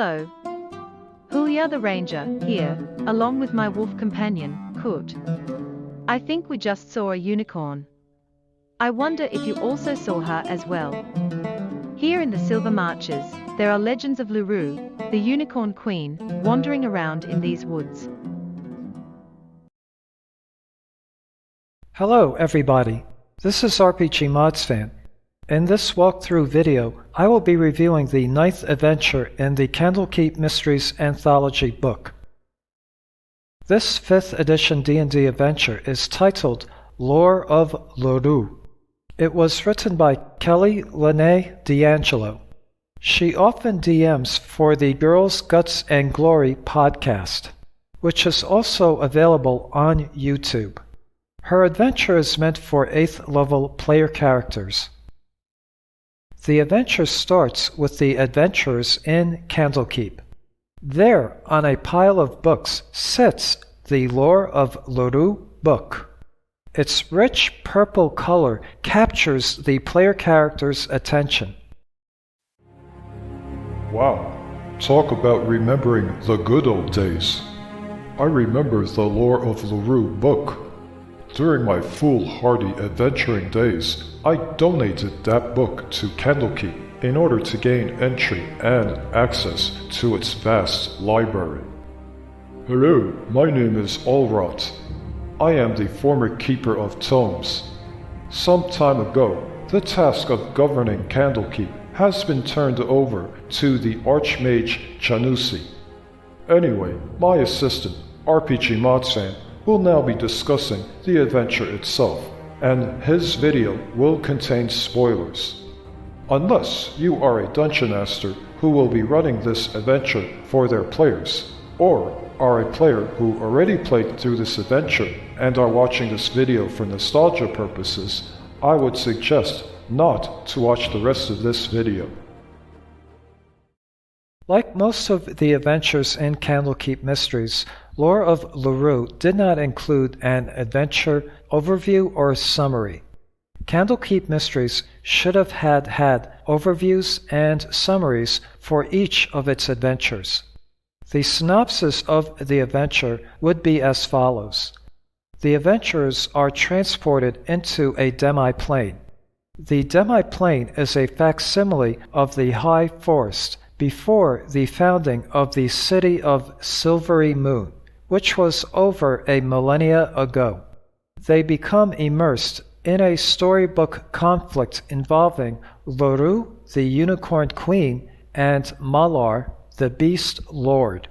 Hello. Julia the Ranger, here, along with my wolf companion, Kurt. I think we just saw a unicorn. I wonder if you also saw her as well. Here in the Silver Marches, there are legends of Lurue, the unicorn queen, wandering around in these woods. Hello everybody, this is RPGmodsFan. In this walkthrough video, I will be reviewing the 9th adventure in the Candlekeep Mysteries Anthology book. This 5th edition D&D adventure is titled Lore of Lurue. It was written by Kelly Lynne D'Angelo. She often DMs for the Girls, Guts, and Glory podcast, which is also available on YouTube. Her adventure is meant for 8th level player characters. The adventure starts with the adventurers in Candlekeep. There, on a pile of books, sits the Lore of Lurue book. Its rich purple color captures the player character's attention. Wow, talk about remembering the good old days. I remember the Lore of Lurue book. During my foolhardy adventuring days, I donated that book to Candlekeep in order to gain entry and access to its vast library. Hello, my name is Allrot. I am the former keeper of tomes. Some time ago, the task of governing Candlekeep has been turned over to the Archmage Janusi. Anyway, my assistant, RPGmodsFan, will now be discussing the adventure itself, and his video will contain spoilers. Unless you are a dungeon master who will be running this adventure for their players, or are a player who already played through this adventure and are watching this video for nostalgia purposes, I would suggest not to watch the rest of this video. Like most of the adventures in Candlekeep Mysteries, Lore of Lurue did not include an adventure overview or summary. Candlekeep Mysteries should have had overviews and summaries for each of its adventures. The synopsis of the adventure would be as follows. The adventurers are transported into a demi-plane. The demi-plane is a facsimile of the High Forest before the founding of the City of Silvery Moon, which was over a millennia ago. They become immersed in a storybook conflict involving Lurue, the Unicorn Queen, and Malar, the Beast Lord.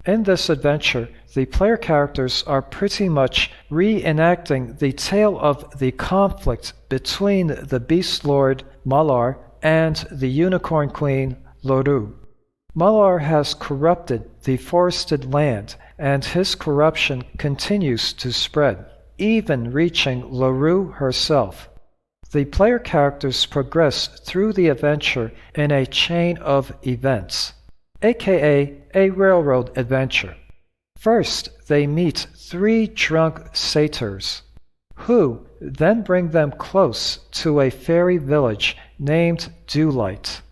In this adventure, the player characters are pretty much reenacting the tale of the conflict between the Beast Lord, Malar, and the Unicorn Queen, Lurue. Malar has corrupted the forested land, and his corruption continues to spread, even reaching Lurue herself. The player characters progress through the adventure in a chain of events, aka a railroad adventure. First, they meet 3 drunk satyrs, who then bring them close to a fairy village named Dewlight.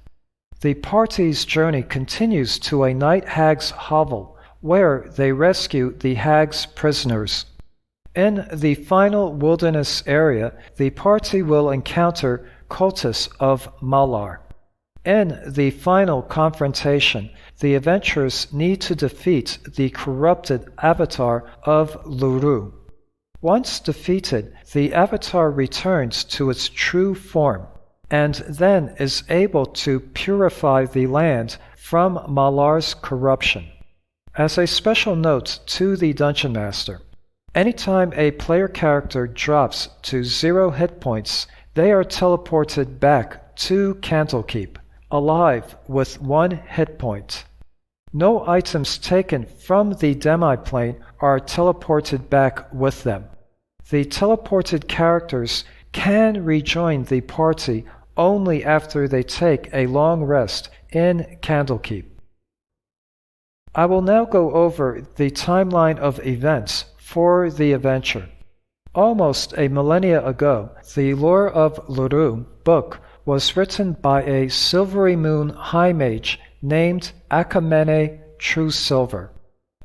The party's journey continues to a night hag's hovel, where they rescue the hag's prisoners. In the final wilderness area, the party will encounter cultists of Malar. In the final confrontation, the adventurers need to defeat the corrupted avatar of Lurue. Once defeated, the avatar returns to its true form, and then is able to purify the land from Malar's corruption. As a special note to the Dungeon Master, anytime a player character drops to 0 hit points, they are teleported back to Candlekeep, alive with 1 hit point. No items taken from the demi-plane are teleported back with them. The teleported characters can rejoin the party only after they take a long rest in Candlekeep. I will now go over the timeline of events for the adventure. Almost a millennia ago, the Lore of Lurue book was written by a Silvery Moon High Mage named Akamene True Silver.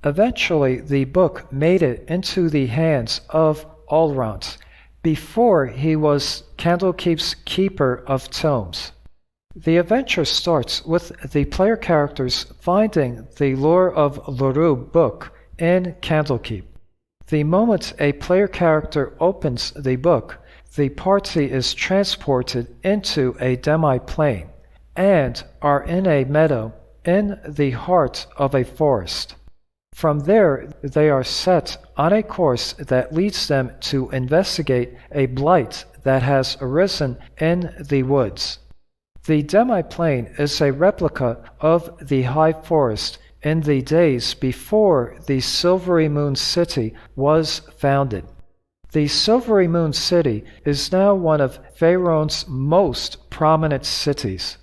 Eventually, the book made it into the hands of Olrant, before he was Candlekeep's keeper of tomes. The adventure starts with the player characters finding the Lore of Lurue book in Candlekeep. The moment a player character opens the book, the party is transported into a demi-plane and are in a meadow in the heart of a forest. From there, they are set on a course that leads them to investigate a blight that has arisen in the woods. The demi-plane is a replica of the high forest in the days before the Silvery Moon City was founded. The Silvery Moon City is now one of Faerun's most prominent cities.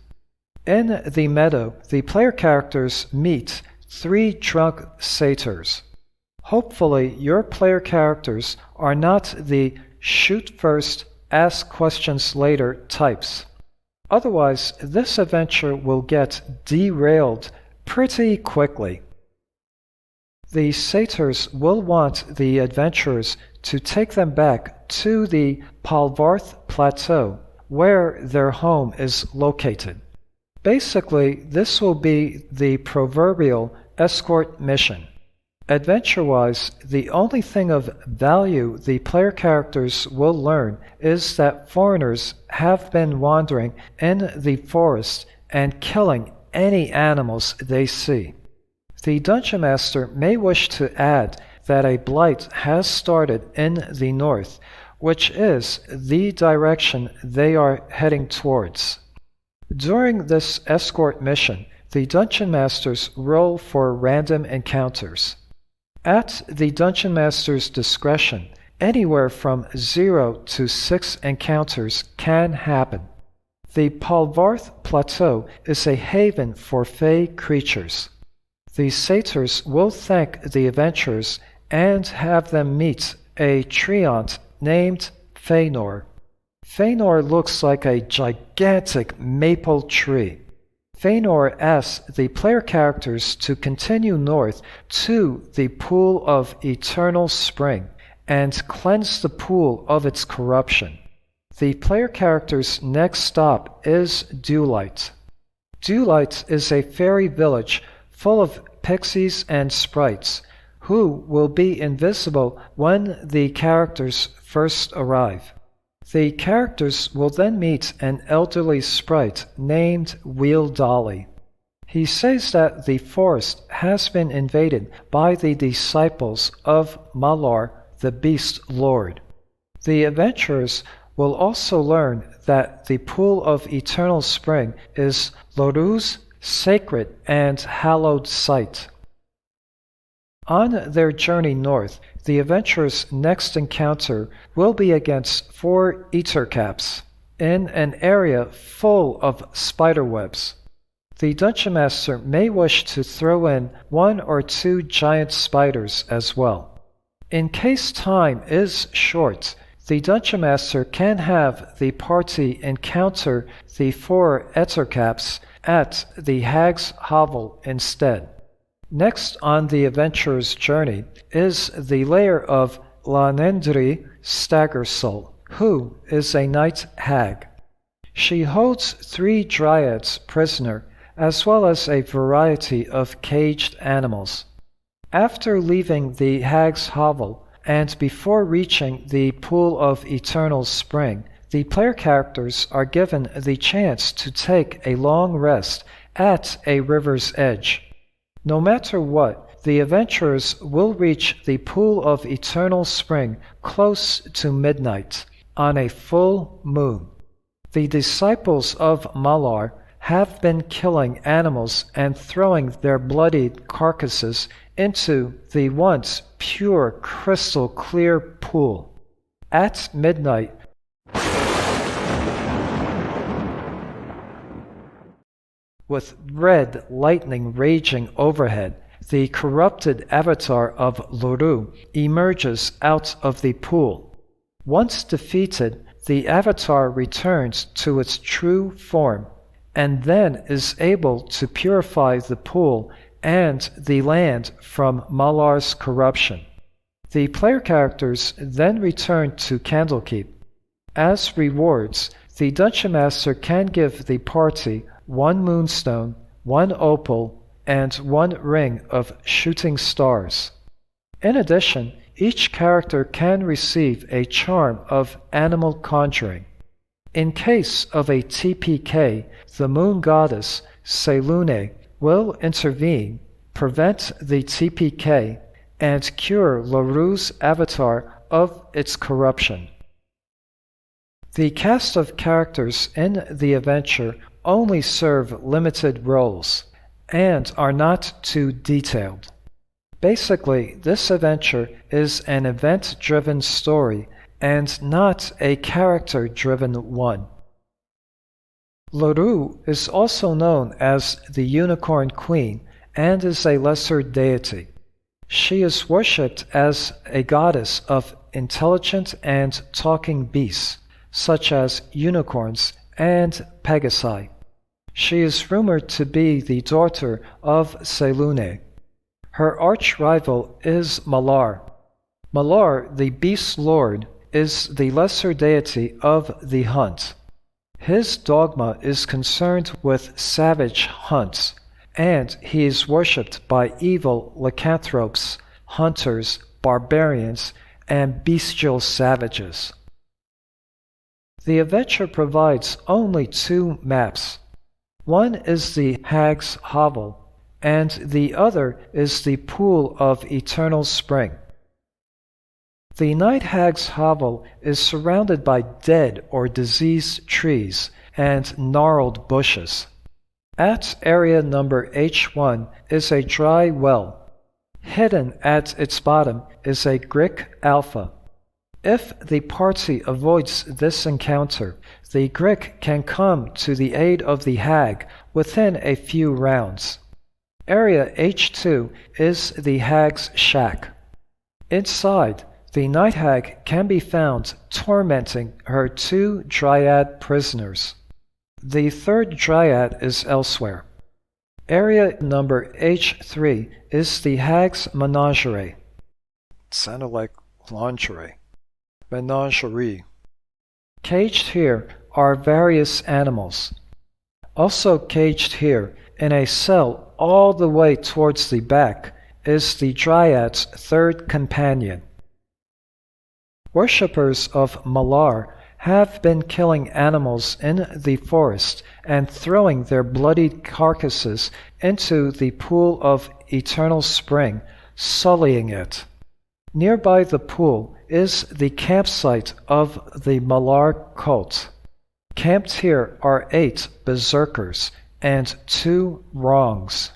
In the meadow, the player characters meet 3 drunk satyrs. Hopefully, your player characters are not the shoot first, ask questions later types. Otherwise, this adventure will get derailed pretty quickly. The satyrs will want the adventurers to take them back to the Palvarth Plateau, where their home is located. Basically, this will be the proverbial escort mission. Adventure-wise, the only thing of value the player characters will learn is that foreigners have been wandering in the forest and killing any animals they see. The Dungeon Master may wish to add that a blight has started in the north, which is the direction they are heading towards. During this escort mission, the Dungeon Masters roll for random encounters. At the Dungeon Master's discretion, anywhere from 0 to 6 encounters can happen. The Palvarth Plateau is a haven for fey creatures. The satyrs will thank the adventurers and have them meet a treant named Fëanor. Fëanor looks like a gigantic maple tree. Fëanor asks the player characters to continue north to the Pool of Eternal Spring and cleanse the pool of its corruption. The player character's next stop is Dewlight. Dewlight is a fairy village full of pixies and sprites, who will be invisible when the characters first arrive. The characters will then meet an elderly sprite named Wheel Dolly. He says that the forest has been invaded by the disciples of Malar, the Beast Lord. The adventurers will also learn that the Pool of Eternal Spring is Lurue's sacred and hallowed site. On their journey north, the adventurers' next encounter will be against 4 ettercaps in an area full of spiderwebs. The Dungeon Master may wish to throw in 1 or 2 giant spiders as well. In case time is short, the Dungeon Master can have the party encounter the 4 ettercaps at the Hag's Hovel instead. Next on the adventurer's journey is the lair of Lanendri Staggersoul, who is a night hag. She holds 3 dryads prisoner, as well as a variety of caged animals. After leaving the Hag's Hovel, and before reaching the Pool of Eternal Spring, the player characters are given the chance to take a long rest at a river's edge. No matter what, the adventurers will reach the Pool of Eternal Spring close to midnight, on a full moon. The disciples of Malar have been killing animals and throwing their bloodied carcasses into the once pure crystal clear pool. At midnight, with red lightning raging overhead, the corrupted avatar of Lurue emerges out of the pool. Once defeated, the avatar returns to its true form and then is able to purify the pool and the land from Malar's corruption. The player characters then return to Candlekeep. As rewards, the Dungeon Master can give the party 1 moonstone, 1 opal, and 1 ring of shooting stars. In addition, each character can receive a charm of animal conjuring. In case of a TPK, the moon goddess, Selune, will intervene, prevent the TPK, and cure Lurue's avatar of its corruption. The cast of characters in the adventure only serve limited roles, and are not too detailed. Basically, this adventure is an event-driven story and not a character-driven one. Lurue is also known as the Unicorn Queen and is a lesser deity. She is worshipped as a goddess of intelligent and talking beasts, such as unicorns and pegasi. She is rumored to be the daughter of Selune. Her arch-rival is Malar. Malar, the beast lord, is the lesser deity of the hunt. His dogma is concerned with savage hunts, and he is worshipped by evil lycanthropes, hunters, barbarians, and bestial savages. The adventure provides only 2 maps. One is the Hag's Hovel, and the other is the Pool of Eternal Spring. The Night Hag's Hovel is surrounded by dead or diseased trees and gnarled bushes. At area number H1 is a dry well. Hidden at its bottom is a Grick Alpha. If the party avoids this encounter, the Grick can come to the aid of the Hag within a few rounds. Area H2 is the Hag's Shack. Inside, the Night Hag can be found tormenting her 2 Dryad prisoners. The 3rd Dryad is elsewhere. Area number H3 is the Hag's Menagerie. It sounded like lingerie. Menagerie. Caged here are various animals. Also caged here, in a cell all the way towards the back, is the Dryad's 3rd companion. Worshippers of Malar have been killing animals in the forest and throwing their bloodied carcasses into the Pool of Eternal Spring, sullying it. Nearby the pool is the campsite of the Malar cult. Camped here are 8 berserkers and 2 wrongs.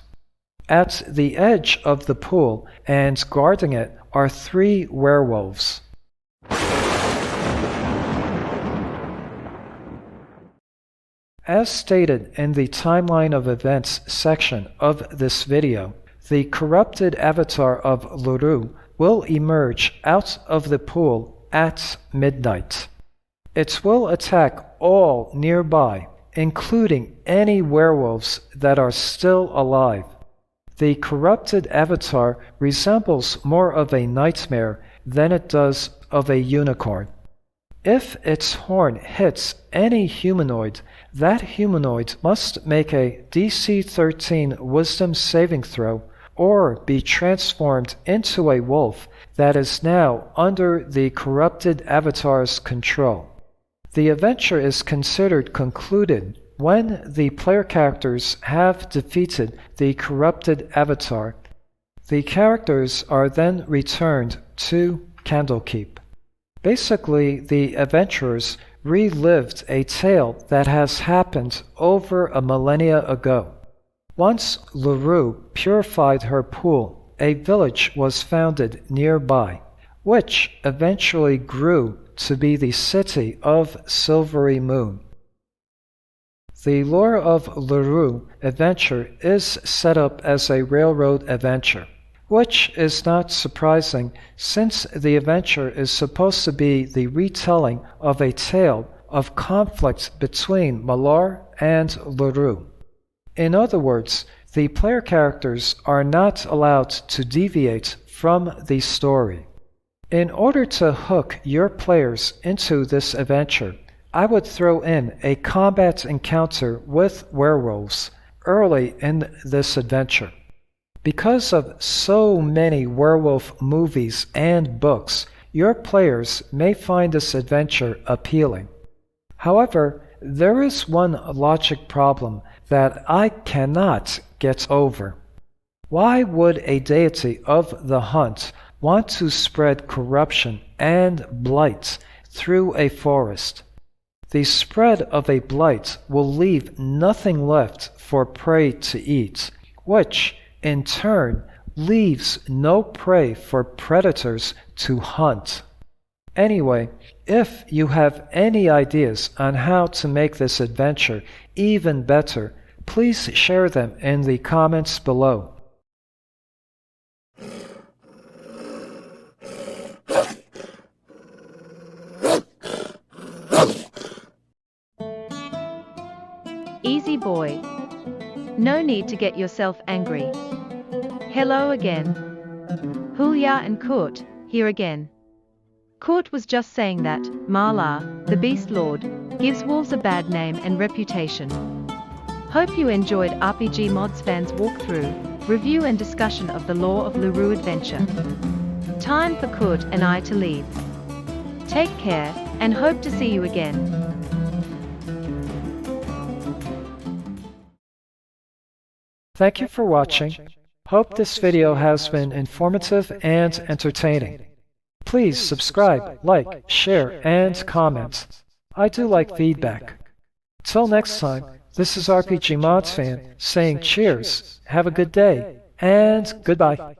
At the edge of the pool and guarding it are 3 werewolves. As stated in the Timeline of Events section of this video, the corrupted avatar of Lurue will emerge out of the pool at midnight. It will attack all nearby, including any werewolves that are still alive. The corrupted avatar resembles more of a nightmare than it does of a unicorn. If its horn hits any humanoid, that humanoid must make a DC 13 Wisdom saving throw or be transformed into a wolf that is now under the corrupted avatar's control. The adventure is considered concluded when the player characters have defeated the corrupted avatar. The characters are then returned to Candlekeep. Basically, the adventurers relived a tale that has happened over a millennia ago. Once Lurue purified her pool, a village was founded nearby, which eventually grew to be the city of Silvery Moon. The lore of Lurue Adventure is set up as a railroad adventure, which is not surprising since the adventure is supposed to be the retelling of a tale of conflict between Malar and Lurue. In other words, the player characters are not allowed to deviate from the story. In order to hook your players into this adventure, I would throw in a combat encounter with werewolves early in this adventure. Because of so many werewolf movies and books, your players may find this adventure appealing. However, there is one logic problem that I cannot get over. Why would a deity of the hunt want to spread corruption and blight through a forest? The spread of a blight will leave nothing left for prey to eat, which, in turn, leaves no prey for predators to hunt. Anyway, if you have any ideas on how to make this adventure even better, please share them in the comments below. Easy boy. No need to get yourself angry. Hello again. Hulya and Kurt, here again. Kurt was just saying that Malar, the Beast Lord, gives wolves a bad name and reputation. Hope you enjoyed RPGmodsFan's walkthrough, review and discussion of the lore of Lurue Adventure. Time for Kurt and I to leave. Take care, and hope to see you again. Thank you for watching. Hope this video has been informative and entertaining. Please subscribe, like, share, and comment. I do like feedback. Till next time, this is RPGmodsFan saying cheers, have a good day, and goodbye.